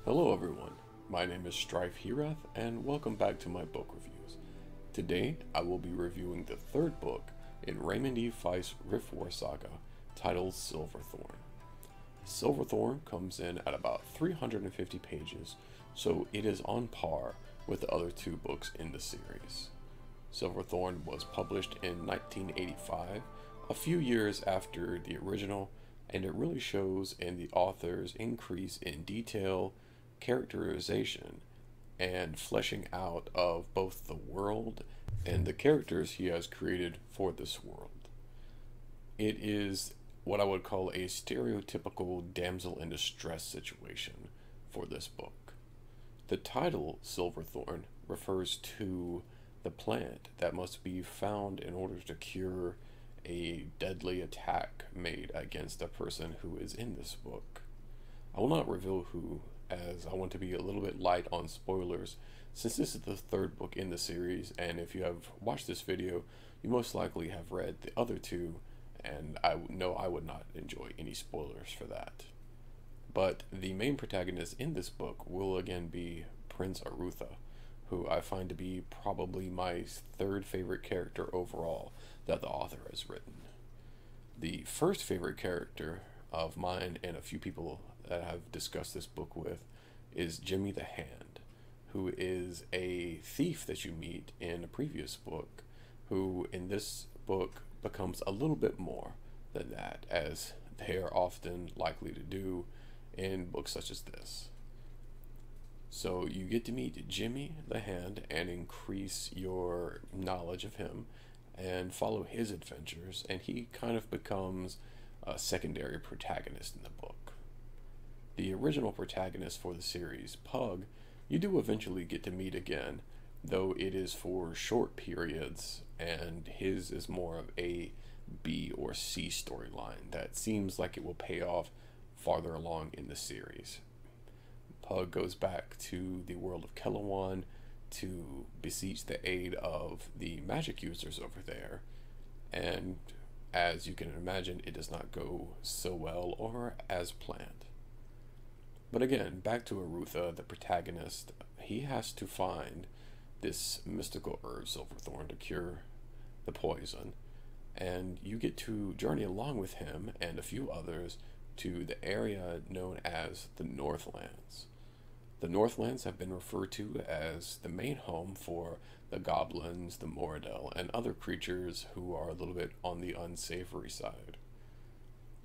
Hello everyone, my name is Strife Hiraeth and welcome back to my book reviews. Today I will be reviewing the third book in Raymond E. Feist's Riftwar saga titled Silverthorn. Silverthorn comes in at about 350 pages, so it is on par with the other two books in the series. Silverthorn was published in 1985, a few years after the original, and it really shows in the author's increase in detail, characterization, and fleshing out of both the world and the characters he has created for this world. It is what I would call a stereotypical damsel in distress situation for this book. The title, Silverthorn, refers to the plant that must be found in order to cure a deadly attack made against a person who is in this book. I will not reveal who, as I want to be a little bit light on spoilers, since this is the third book in the series, and if you have watched this video, you most likely have read the other two, and I know I would not enjoy any spoilers for that. But the main protagonist in this book will again be Prince Arutha, who I find to be probably my third favorite character overall that the author has written. The first favorite character of mine and a few people that I've discussed this book with is Jimmy the Hand, who is a thief that you meet in a previous book, who in this book becomes a little bit more than that, as they are often likely to do in books such as this. So you get to meet Jimmy the Hand and increase your knowledge of him and follow his adventures, and he kind of becomes a secondary protagonist in the book. The original protagonist for the series, Pug, you do eventually get to meet again, though it is for short periods, and his is more of a B or C storyline that seems like it will pay off farther along in the series. Pug goes back to the world of Kellowan to beseech the aid of the magic users over there, and as you can imagine, it does not go so well or as planned. But again, back to Arutha, the protagonist. He has to find this mystical herb, Silverthorn, to cure the poison, and you get to journey along with him and a few others to the area known as the Northlands. The Northlands have been referred to as the main home for the goblins, the Moradel, and other creatures who are a little bit on the unsavory side.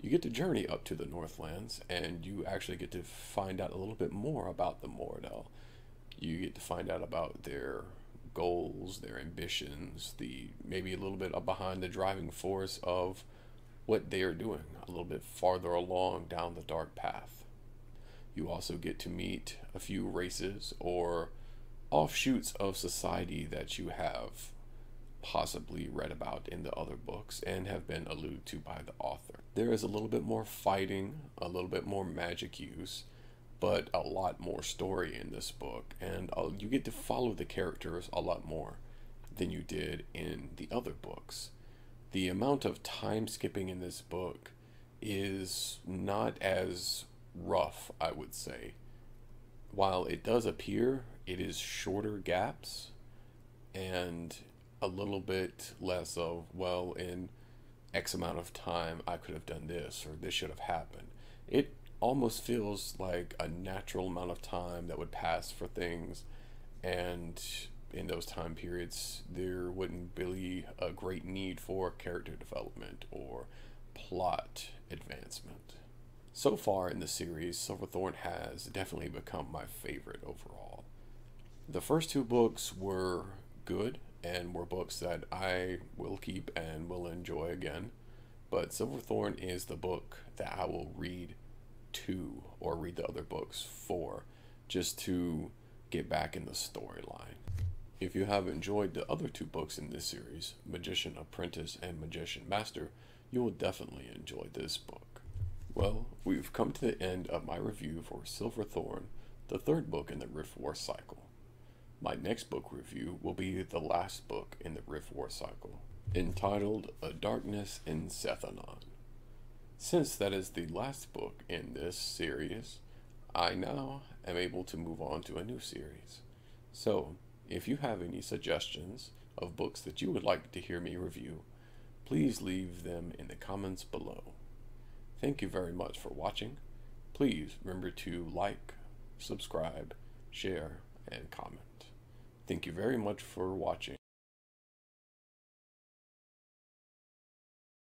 You get to journey up to the Northlands, and you actually get to find out a little bit more about the Moradel. You get to find out about their goals, their ambitions, maybe a little bit behind the driving force of what they are doing, a little bit farther along down the dark path. You also get to meet a few races or offshoots of society that you have possibly read about in the other books and have been alluded to by the author. There is a little bit more fighting, a little bit more magic use, but a lot more story in this book, and you get to follow the characters a lot more than you did in the other books. The amount of time skipping in this book is not as rough, I would say. While it does appear, it is shorter gaps and a little bit less of, well, in X amount of time I could have done this or this should have happened. It almost feels like a natural amount of time that would pass for things, and in those time periods there wouldn't be a great need for character development or plot advancement. So far in the series, Silverthorn has definitely become my favorite overall. The first two books were good and were books that I will keep and will enjoy again, but Silverthorn is the book that I will read to or read the other books for, just to get back in the storyline. If you have enjoyed the other two books in this series, Magician Apprentice and Magician Master, you will definitely enjoy this book. Well, we've come to the end of my review for Silverthorn, the third book in the Riftwar cycle. My next book review will be the last book in the Riftwar cycle, entitled A Darkness in Sethanon. Since that is the last book in this series, I now am able to move on to a new series. So, if you have any suggestions of books that you would like to hear me review, please leave them in the comments below. Thank you very much for watching. Please remember to like, subscribe, share, and comment. Thank you very much for watching.